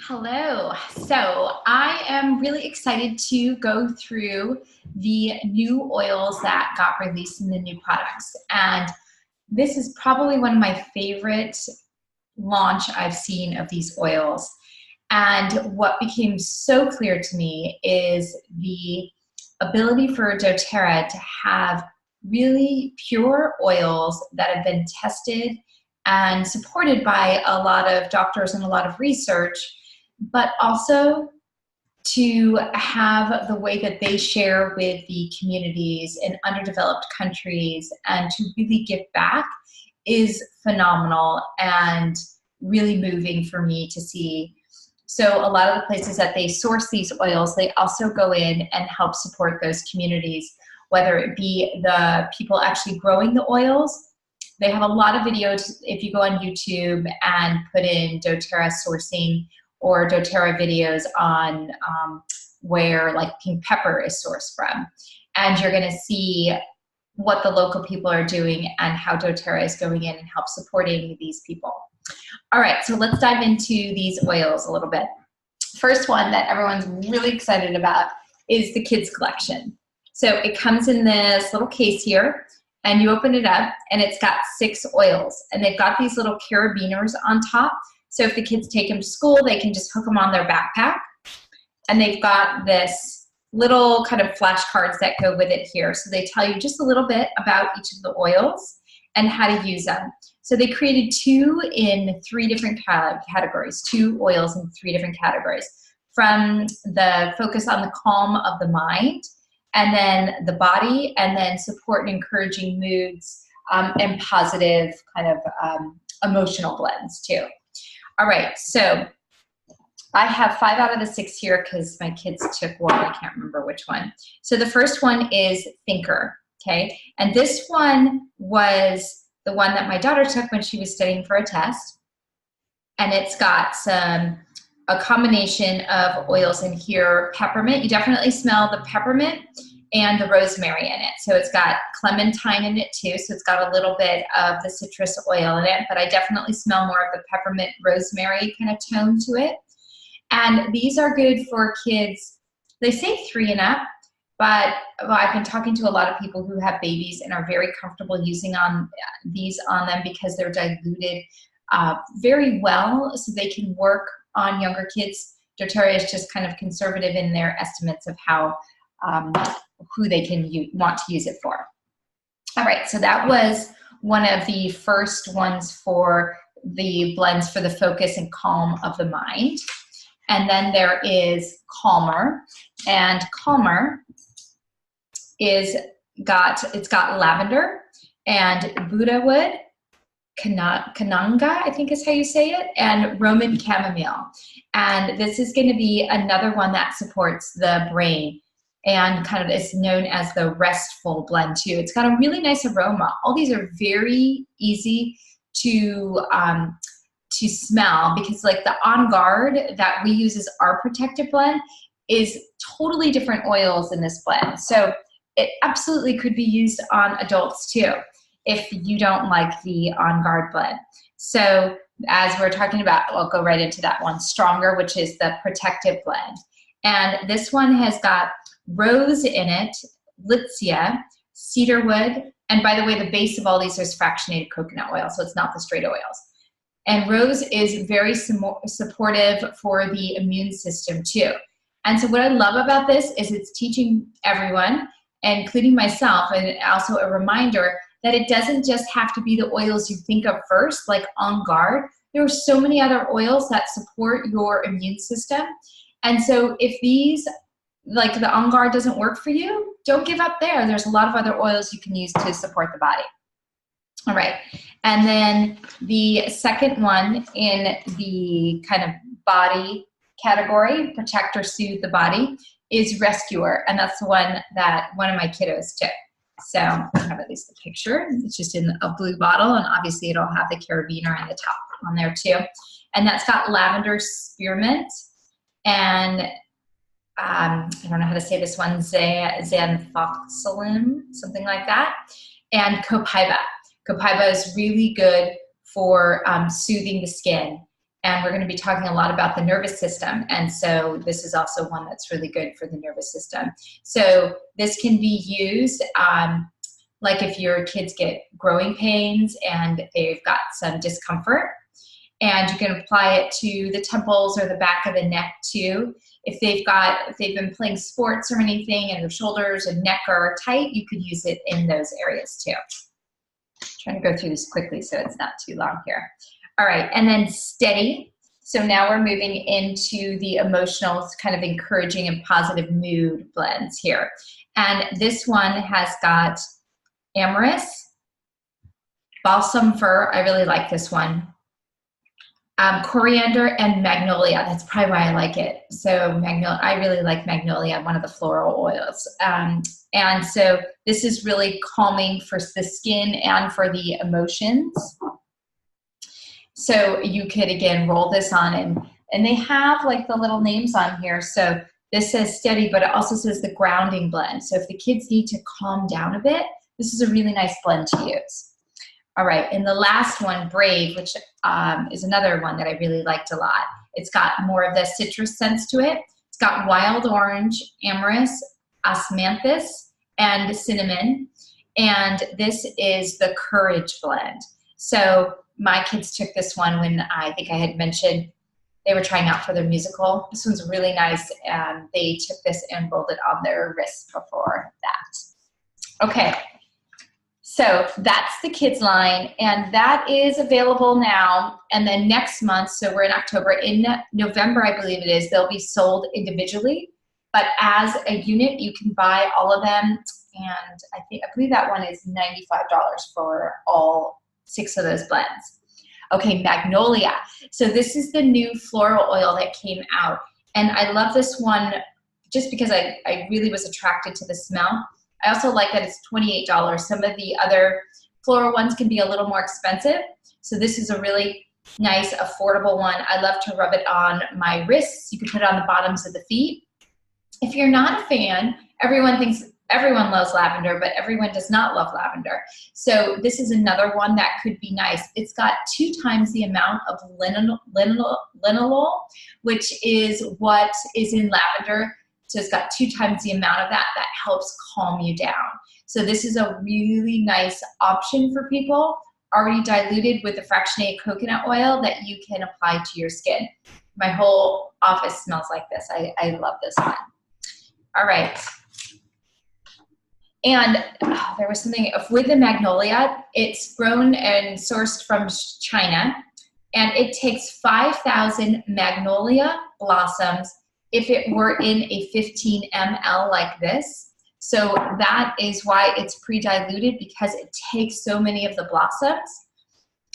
Hello. So I am really excited to go through the new oils that got released in the new products. And this is probably one of my favorite launch I've seen of these oils. And what became so clear to me is the ability for doTERRA to have really pure oils that have been tested and supported by a lot of doctors and a lot of research, but also to have the way that they share with the communities in underdeveloped countries and to really give back is phenomenal and really moving for me to see. So a lot of the places that they source these oils, they also go in and help support those communities, whether it be the people actually growing the oils. They have a lot of videos. If you go on YouTube and put in doTERRA sourcing or doTERRA videos on where like pink pepper is sourced from, and you're going to see what the local people are doing and how doTERRA is going in and help supporting these people. All right, so let's dive into these oils a little bit. First one that everyone's really excited about is the kids collection. So it comes in this little case here, and you open it up and it's got 6 oils, and they've got these little carabiners on top. So if the kids take them to school, they can just hook them on their backpack. And they've got this little kind of flashcards that go with it here. So they tell you just a little bit about each of the oils and how to use them. So they created 2 in 3 different categories, 2 oils in 3 different categories, from the focus on the calm of the mind, and then the body, and then support and encouraging moods, and positive kind of emotional blends too. All right, so I have 5 out of the 6 here because my kids took one. I can't remember which one. So the first one is Thinker, okay? And this one was the one that my daughter took when she was studying for a test. And it's got a combination of oils in here. Peppermint, you definitely smell the peppermint and the rosemary in it. So it's got clementine in it too. So it's got a little bit of the citrus oil in it, but I definitely smell more of the peppermint rosemary kind of tone to it. And these are good for kids. They say 3 and up, but I've been talking to a lot of people who have babies and are very comfortable using these on them because they're diluted very well, so they can work on younger kids. doTERRA is just kind of conservative in their estimates of how who they can want to use it for. All right, so that was one of the first ones for the blends for the focus and calm of the mind. And then there is Calmer, and Calmer it's got lavender and Buddha wood, Kananga, I think is how you say it, and Roman chamomile. And this is going to be another one that supports the brain and kind of is known as the restful blend too. It's got a really nice aroma. All these are very easy to smell because like the On Guard that we use as our protective blend is totally different oils in this blend. So it absolutely could be used on adults too if you don't like the On Guard blend. So as we're talking about, I'll go right into that one, Stronger, which is the protective blend. And this one has got rose in it, litsea, cedarwood, and by the way, the base of all these is fractionated coconut oil, so it's not the straight oils. And rose is very supportive for the immune system too. And so what I love about this is it's teaching everyone, including myself, and also a reminder that it doesn't just have to be the oils you think of first, like On Guard. There are so many other oils that support your immune system. And so if these, like the On Guard doesn't work for you, don't give up there. There's a lot of other oils you can use to support the body. All right, and then the second one in the kind of body category, protect or soothe the body, is Rescuer, and that's the one that one of my kiddos took. So I have at least a picture. It's just in a blue bottle, and obviously it'll have the carabiner on the top on there too. And that's got lavender spearmint and I don't know how to say this one, xanthoxylum, something like that, and copaiba. Copaiba is really good for soothing the skin. And we're going to be talking a lot about the nervous system. And so this is also one that's really good for the nervous system. So this can be used like if your kids get growing pains and they've got some discomfort, and you can apply it to the temples or the back of the neck too. If they've been playing sports or anything and their shoulders and neck are tight, you could use it in those areas too. I'm trying to go through this quickly so it's not too long here. All right, and then steady. So now we're moving into the emotional, kind of encouraging and positive mood blends here. And this one has got amorous, balsam fir, I really like this one, coriander, and magnolia. That's probably why I like it. So I really like magnolia, one of the floral oils. And so this is really calming for the skin and for the emotions. So you could, again, roll this on, and they have like the little names on here. So this says steady, but it also says the grounding blend. So if the kids need to calm down a bit, this is a really nice blend to use. All right, and the last one, Brave, which is another one that I really liked a lot. It's got more of the citrus sense to it. It's got wild orange, amorous, osmanthus, and cinnamon. And this is the Courage blend. So my kids took this one when I think I had mentioned they were trying out for their musical. This one's really nice. They took this and rolled it on their wrists before that. Okay, so that's the kids line, and that is available now. And then next month, so we're in October, in November, I believe it is, they'll be sold individually. But as a unit, you can buy all of them. And I believe that one is $95 for all 6 of those blends. Okay, magnolia. So this is the new floral oil that came out. And I love this one just because I really was attracted to the smell. I also like that it's $28. Some of the other floral ones can be a little more expensive. So this is a really nice, affordable one. I love to rub it on my wrists. You can put it on the bottoms of the feet. If you're not a fan, everyone loves lavender, but everyone does not love lavender. So this is another one that could be nice. It's got 2 times the amount of linalool, which is what is in lavender. So it's got 2 times the amount of that helps calm you down. So this is a really nice option for people, already diluted with the fractionated coconut oil that you can apply to your skin. My whole office smells like this. I love this one. All right. And there was something with the magnolia. It's grown and sourced from China, and it takes 5,000 magnolia blossoms if it were in a 15 ml like this. So that is why it's pre-diluted, because it takes so many of the blossoms.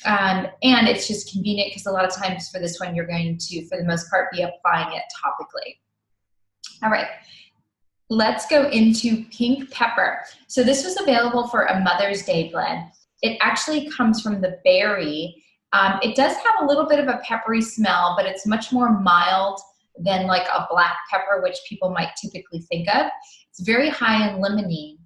And it's just convenient because a lot of times for this one, you're going to, for the most part, be applying it topically. All right. Let's go into pink pepper. So this was available for a Mother's Day blend. It actually comes from the berry. It does have a little bit of a peppery smell, but it's much more mild than like a black pepper, which people might typically think of. It's very high in limonene,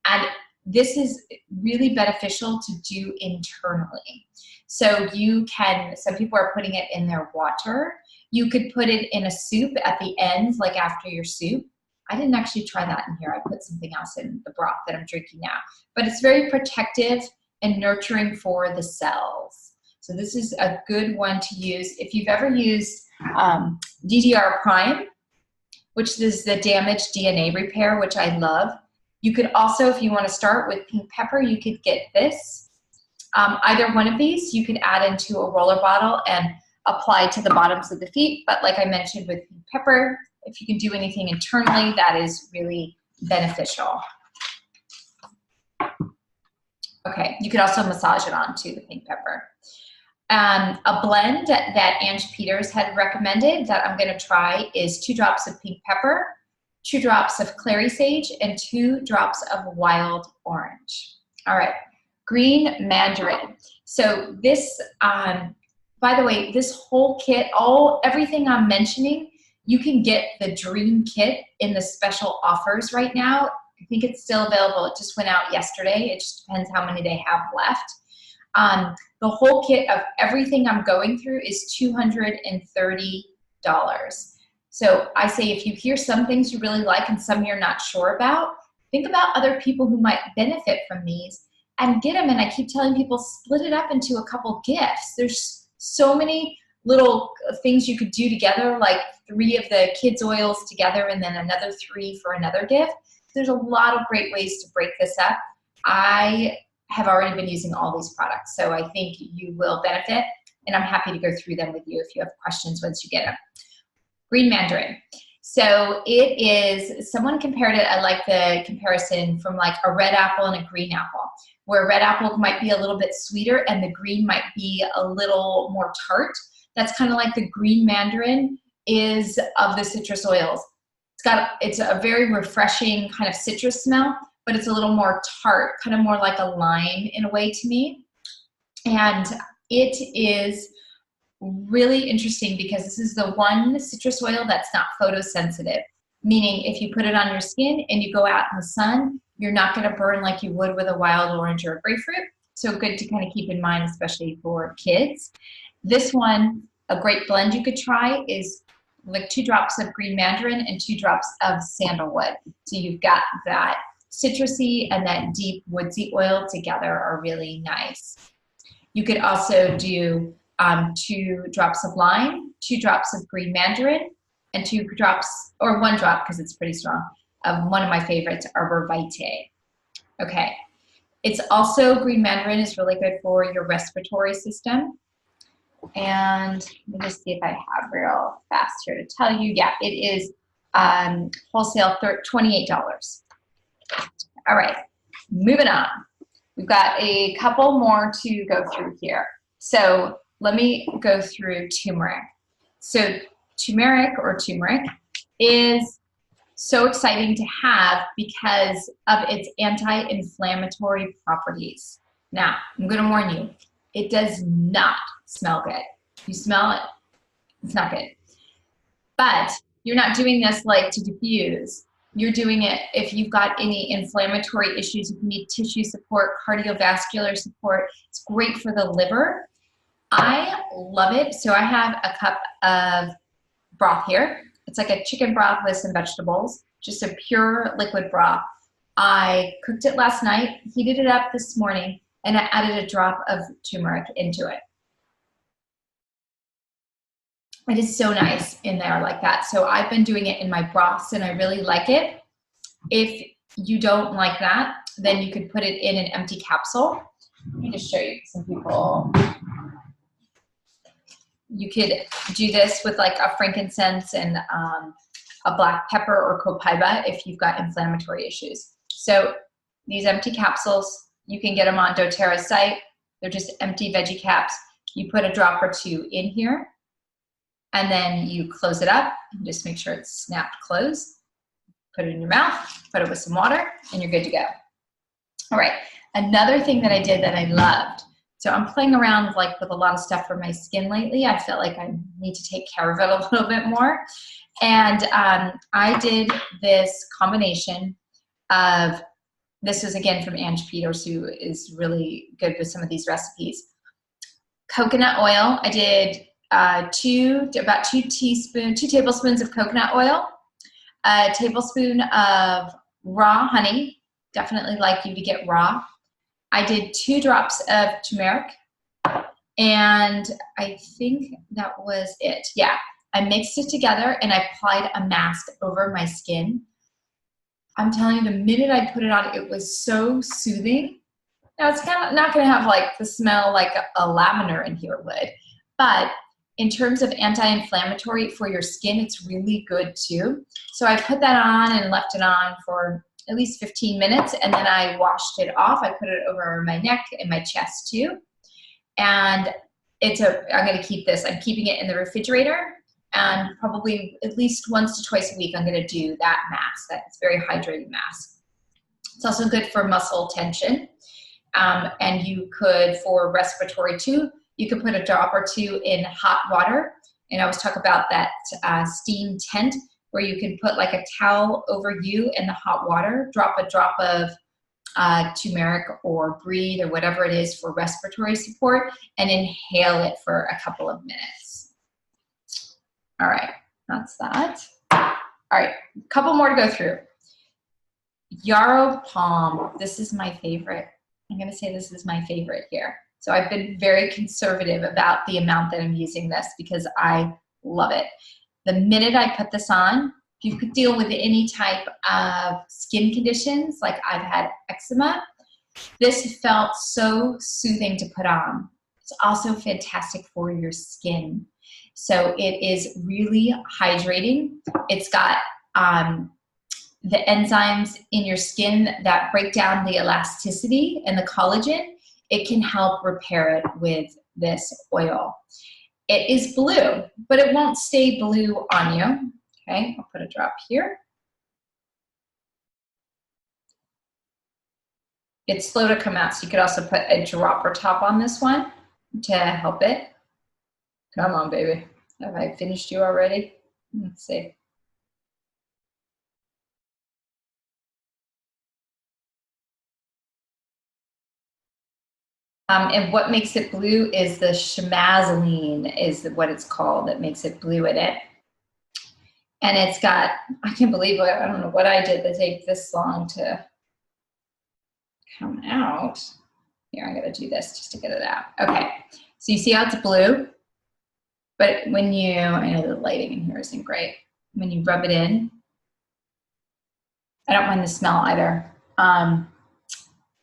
and this is really beneficial to do internally. So you can, some people are putting it in their water. You could put it in a soup at the end, like after your soup. I didn't actually try that in here. I put something else in the broth that I'm drinking now. But it's very protective and nurturing for the cells. So this is a good one to use. If you've ever used DDR Prime, which is the damaged DNA repair, which I love. You could also, if you want to start with pink pepper, you could get this. Either one of these you could add into a roller bottle and apply to the bottoms of the feet. But like I mentioned with pink pepper, if you can do anything internally, that is really beneficial. Okay, you could also massage it onto the pink pepper. A blend that Ange Peters had recommended that I'm going to try is 2 drops of pink pepper, 2 drops of clary sage, and 2 drops of wild orange. All right, green mandarin. So this, by the way, this whole kit, everything I'm mentioning, you can get the dream kit in the special offers right now. I think it's still available. It just went out yesterday. It just depends how many they have left. The whole kit of everything I'm going through is $230. So I say if you hear some things you really like and some you're not sure about, think about other people who might benefit from these and get them. And I keep telling people, split it up into a couple gifts. There's so many little things you could do together, like 3 of the kids' oils together and then another 3 for another gift. There's a lot of great ways to break this up. I have already been using all these products, so I think you will benefit, and I'm happy to go through them with you if you have questions once you get them. Green mandarin. So it is, someone compared it, I like the comparison, from like a red apple and a green apple, where red apple might be a little bit sweeter and the green might be a little more tart. That's kind of like the green mandarin is of the citrus oils. It's a very refreshing kind of citrus smell, but it's a little more tart, kind of more like a lime in a way to me. And it is really interesting because this is the one citrus oil that's not photosensitive, meaning if you put it on your skin and you go out in the sun, you're not going to burn like you would with a wild orange or a grapefruit. So good to kind of keep in mind, especially for kids. This one, a great blend you could try is like 2 drops of green mandarin and 2 drops of sandalwood. So you've got that citrusy and that deep woodsy oil together are really nice. You could also do 2 drops of lime, 2 drops of green mandarin, and 2 drops, or 1 drop because it's pretty strong, of one of my favorites, Arbor Vitae. Okay. It's also, green mandarin is really good for your respiratory system. And let me just see if I have real fast here to tell you. Yeah, it is wholesale $28. All right, moving on. We've got a couple more to go through here. So let me go through turmeric. So turmeric is so exciting to have because of its anti-inflammatory properties. Now, I'm going to warn you, it does not smell good. You smell it, it's not good. But you're not doing this like to diffuse. You're doing it if you've got any inflammatory issues, if you need tissue support, cardiovascular support. It's great for the liver. I love it. So I have a cup of broth here. It's like a chicken broth with some vegetables, just a pure liquid broth. I cooked it last night, heated it up this morning, and I added a drop of turmeric into it. It is so nice in there like that. So I've been doing it in my broths and I really like it. If you don't like that, then you could put it in an empty capsule. Let me just show you some people. You could do this with like a frankincense and a black pepper or copaiba if you've got inflammatory issues. So these empty capsules, you can get them on Doterra's site. They're just empty veggie caps. You put a drop or 2 in here, and then you close it up and just make sure it's snapped closed. Put it in your mouth, put it with some water, and you're good to go. All right, another thing that I did that I loved. So I'm playing around like with a lot of stuff for my skin lately. I felt like I need to take care of it a little bit more. And I did this combination of, this is again from Ange Peters, who is really good with some of these recipes. Coconut oil, I did about 2 tablespoons of coconut oil, a tablespoon of raw honey, definitely like you to get raw. I did 2 drops of turmeric, and I think that was it. Yeah, I mixed it together and I applied a mask over my skin. I'm telling you, the minute I put it on, it was so soothing. Now, it's kind of not going to have like the smell like a lavender in here would, but in terms of anti-inflammatory for your skin, it's really good too. So I put that on and left it on for at least 15 minutes, and then I washed it off. I put it over my neck and my chest too. And I'm going to keep this. I'm keeping it in the refrigerator, and probably at least once to twice a week, I'm going to do that mask. That's very hydrating mask. It's also good for muscle tension. And you could, for respiratory too, you could put a drop or 2 in hot water. And I always talk about that steam tent, where you can put like a towel over you in the hot water, drop a drop of turmeric or breathe or whatever it is for respiratory support, and inhale it for a couple of minutes. All right, that's that. All right, a couple more to go through. Yarrow Palm, this is my favorite. I'm gonna say this is my favorite here. So I've been very conservative about the amount that I'm using this because I love it. The minute I put this on, if you could deal with any type of skin conditions, like I've had eczema, this felt so soothing to put on. It's also fantastic for your skin. So it is really hydrating. It's got the enzymes in your skin that break down the elasticity and the collagen. It can help repair it with this oil. It is blue, but it won't stay blue on you. Okay, I'll put a drop here. It's slow to come out, so you could also put a dropper top on this one to help it. Come on, baby. Have I finished you already? Let's see. And what makes it blue is the chamazoline is what it's called that makes it blue in it. And it's got, I can't believe it, I don't know what I did to take this long to come out. Here, I'm gonna do this just to get it out. Okay, so you see how it's blue? But when you, I know the lighting in here isn't great. When you rub it in, I don't mind the smell either.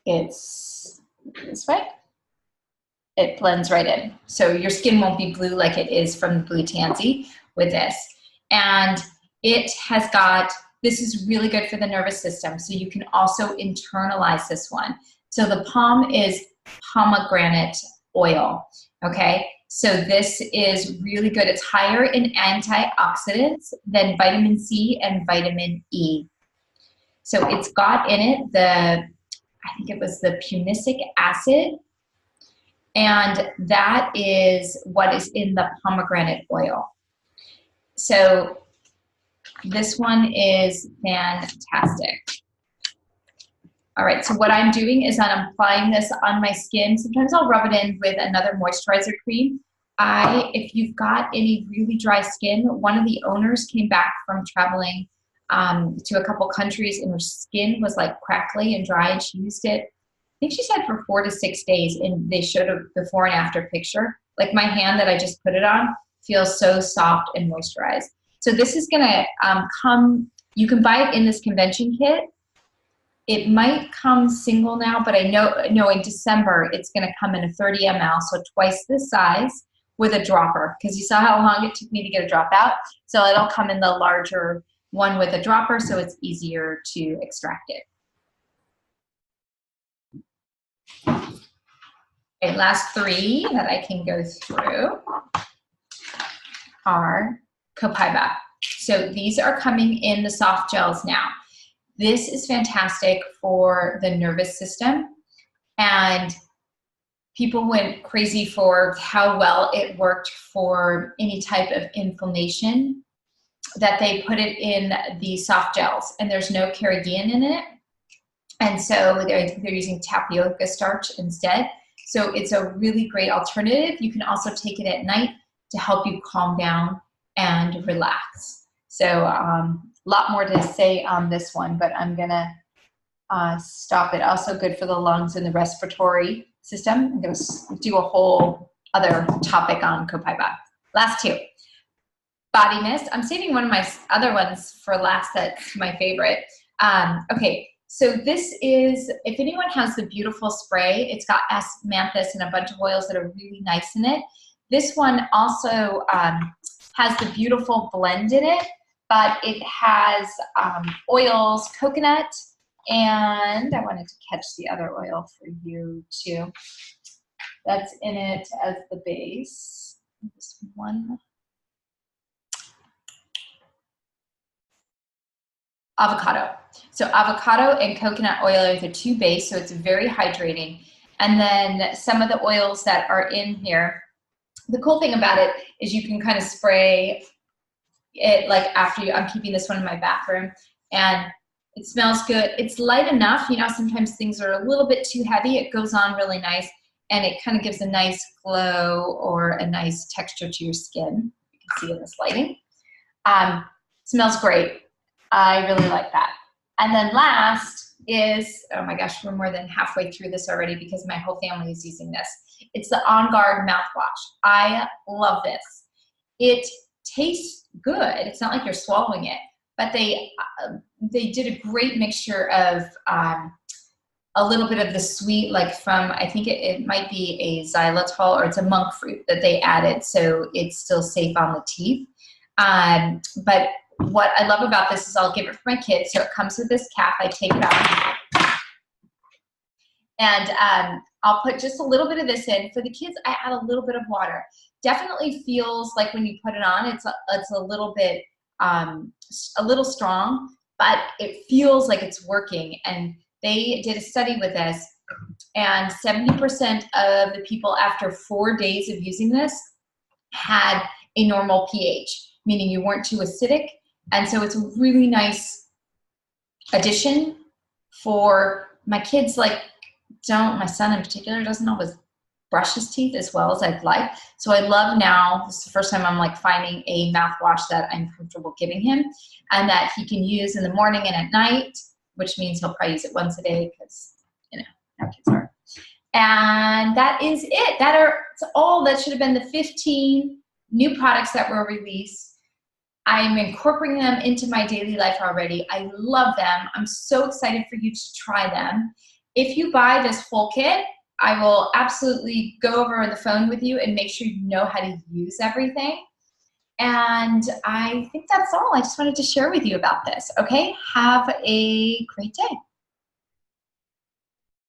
It's this way. It blends right in. So your skin won't be blue like it is from the Blue Tansy with this. And it has got, this is really good for the nervous system. So you can also internalize this one. So the palm is pomegranate oil, okay? So this is really good. It's higher in antioxidants than vitamin C and vitamin E. So it's got in it I think it was the punicic acid, and that is what is in the pomegranate oil. So this one is fantastic. All right, so what I'm doing is I'm applying this on my skin. Sometimes I'll rub it in with another moisturizer cream. If you've got any really dry skin, one of the owners came back from traveling to a couple countries and her skin was like crackly and dry, and she used it, I think she said for 4 to 6 days, and they showed a before and after picture. Like my hand that I just put it on feels so soft and moisturized. So this is gonna come, you can buy it in this convention kit. It might come single now, but I know in December it's gonna come in a 30 ml, so twice this size with a dropper, because you saw how long it took me to get a drop out. So it'll come in the larger one with a dropper, so it's easier to extract it. Okay, last 3 that I can go through are copaiba. So these are coming in the soft gels now. This is fantastic for the nervous system, and people went crazy for how well it worked for any type of inflammation, that they put it in the soft gels, and there's no carrageenan in it. And so they're using tapioca starch instead. So it's a really great alternative. You can also take it at night to help you calm down and relax. So a lot more to say on this one, but I'm gonna stop it. Also good for the lungs and the respiratory system. I'm gonna do a whole other topic on copaiba. Last 2. Body mist. I'm saving one of my other ones for last. That's my favorite. Okay, so this is, if anyone has the beautiful spray, it's got osmanthus and a bunch of oils that are really nice in it. This one also has the beautiful blend in it, but it has oils, coconut, and I wanted to catch the other oil for you too. That's in it as the base. This one. Avocado. So avocado and coconut oil are the 2 base, so it's very hydrating. And then some of the oils that are in here, the cool thing about it is you can kind of spray it like after you, I'm keeping this one in my bathroom, and It smells good. It's light enough. You know, sometimes things are a little bit too heavy. It goes on really nice, and it kind of gives a nice glow or a nice texture to your skin. You can see in this lighting. Smells great. I really like that. And then last is, oh my gosh, we're more than halfway through this already because my whole family is using this. It's the On Guard mouthwash. I love this. It tastes good. It's not like you're swallowing it, but they did a great mixture of a little bit of the sweet, like from, I think it might be a xylitol or it's a monk fruit that they added, so it's still safe on the teeth. But what I love about this is I'll give it for my kids. So it comes with this cap. I take it out. And I'll put just a little bit of this in. For the kids, I add a little bit of water. Definitely feels like when you put it on, it's a little bit, a little strong, but it feels like it's working. And they did a study with this, and 70% of the people after 4 days of using this had a normal pH, meaning you weren't too acidic. And so it's a really nice addition for my kids. Like, my son in particular doesn't always brush his teeth as well as I'd like. So I love now, this is the first time I'm like finding a mouthwash that I'm comfortable giving him and that he can use in the morning and at night, which means he'll probably use it once a day because, you know, how kids are. And that is it. That's all. That should have been the 15 new products that were released. I'm incorporating them into my daily life already. I love them. I'm so excited for you to try them. If you buy this full kit, I will absolutely go over the phone with you and make sure you know how to use everything. And I think that's all. I just wanted to share with you about this. Okay, have a great day.